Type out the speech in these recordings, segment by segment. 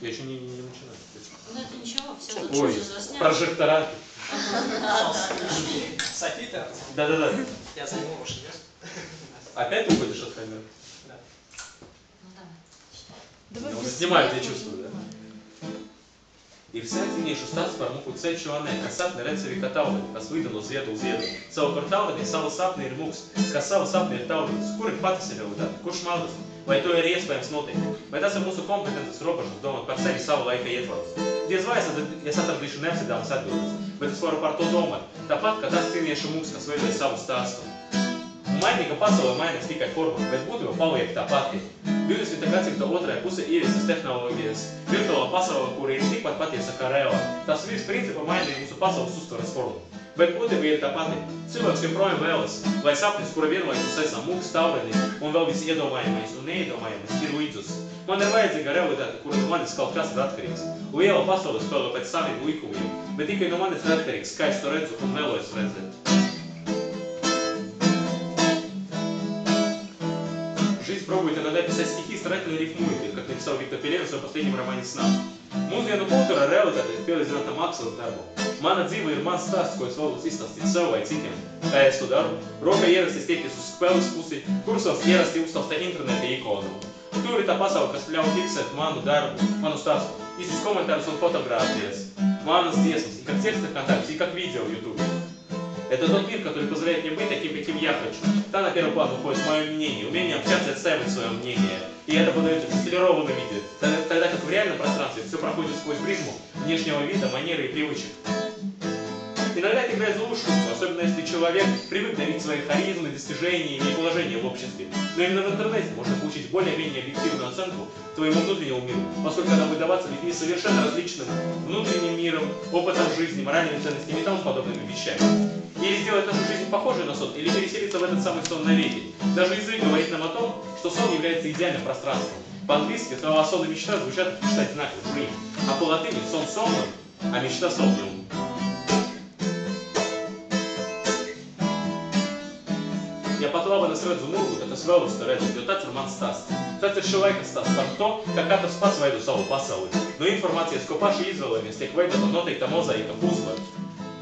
Я еще не начинаю. Ну это ничего, все Ой, уже засняли. прожектора. Софита? Да-да-да. Я займу ваше место. Опять уходишь от камеры? Да. Ну давай. Я уже снимаю, я чувствую, да? Ir septiņiešu stāsts par muku cečonē, kas sapni redz sevi kā taureni, kas lido no ziedu uz ziedu. Savukārt taureni savu sapni ir muks, kas savu sapni ir taurenis. Kur ir patiesa realitāte? Kurš maldas? Vai to ir iespējams noteikt? Vai tas ir mūsu kompetences robežas domāt par sevi savu laika ietvaros? Diez vai es atradīšu neapsidāmas atbildes, bet es varu par to domāt. Tāpat, kā tas cīniešu muks, kas veidoja savu stāstu. Mainīga pasaule mainās tikai forma, bet būtība paliek tā pati. 20. gadsimta otrajā pusē ieviestas tehnoloģijas, virtuālā pasaule, kura ir tikpat patiesa kā reāla. Tas viss principā mainīja mūsu pasaules uztveres formu. Bet būtība ir tā pati. Cilvēks joprojām vēlas, lai sapnis, kura vienlaikus esam muks, taurenis un vēl viss iedomājamais un neiedomājamais, ir līdzus. Man ir vajadzīga realitāte, kura no manis kaut kas ir atkarīgs. Liela pasaule spēlē pēc saviem likumiem, bet tikai no manis ir atkarīgs, kā es to redzu un vēlos redzēt. Жизнь пробует иногда писать стихи, старательно рифмует их, как написал Виктор Пелевин в своем последнем романе «Сна». Mūsdienu kultūra realitāte ir pielīdzināta mākslas darbu. Mana dzīve ir mans stāsts, ko es vēlos izstāstīt sev vai citiem. Kā es to daru? Roka ierasti stiepjas uz spēles pusi, kursos ierasti uzstāsta interneta ikonu. Tur ir tā pasaule, kas ļauj fiksēt manu darbu, manu stāstu, izsist komentārus un fotogrāfijas, manas dziesmas, и как текст ВКонтакте, и как видео в YouTube. Это тот мир, который позволяет мне быть таким, каким я хочу. Там на первый план уходит мое мнение, умение общаться и отстаивать свое мнение. И это подается в акселерованном виде, тогда как в реальном пространстве все проходит сквозь призму внешнего вида, манеры и привычек. Иногда это играет злую шутку, особенно если человек привык давить свои харизмы, достижения и положение в обществе. Но именно в интернете можно получить более-менее объективную оценку твоему внутреннему миру, поскольку она будет даваться людьми совершенно различным внутренним миром, опытом жизни, моральными ценностями и тому подобными вещами. Или сделать нашу жизнь похожей на сон, или переселиться в этот самый сон навеки. Даже язык говорит нам о том, что сон является идеальным пространством. По-английски слова «сон» и «мечта» звучат читать знак «dream», а по латыни «сон» «somnum», а «мечта» «somnium». Ja pat labi es redzu murgu, tad es vēlos to redzēt, jo tāds ir mans stāsts. Tas ir šī laika stāsts par to, ka katrs pats veido savu pasauli. No informācijas, ko paši izvēlamies, tiek veidota noteikta mozaika uzvaru.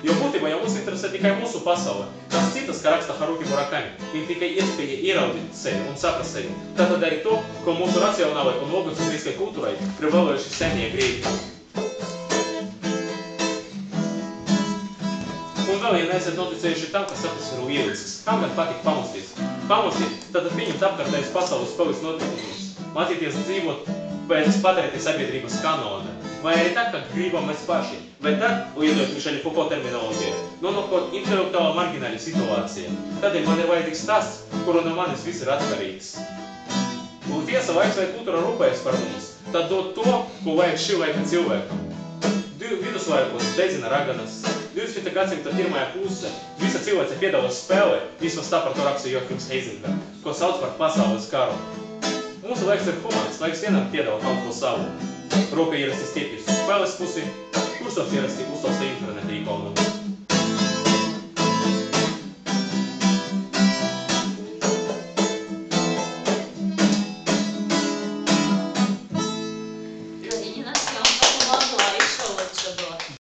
Jo būtībā jau mūs interesē tikai mūsu pasaule. Tas citas, kā raksta Haruki Murakami, ir tikai iespēja ieraudzīt sevi un saprast sevi. Tātad arī to, ko mūsu racionālai un logocentriskai kultūrai ir vēlējuši senie grieķi. Un vēl, ja neesat noticējuši tam, ka sapnis ir lielisks, kam gan patīk pamosties? Pamosties, tad pieņemt apkārtējas pasaules spēles notikumus, mācīties dzīvot pēc patērētas sabiedrības kanona. Vai arī tā, kā gribam mēs paši, vai tad, lietojot Mišeļa Foucault terminoloģiju, nonākot intelektuāla margināļa situācija. Tādēļ man ir vajadzīgs stāsts, kuru no manis viss ir atkarīgs. Un tiesa, laiks vai kultūra rūpējas par mums, tad dod to, ko vajag šī laika cilvēkam. Viduslaikos dedzina raganas. 20. gadsimta pirmajā pusē visa cilvēce piedalās spēlē, vismaz tā par to raksta Joachims Heizinga, ko sauc par pasaules karu. Mūsu laiks ir humāns, laiks vienam piedāvā kaut ko savu. Roka ierasti stiepjas uz spēles pusi, kursos ierasti uzstāsta interneta ikonu.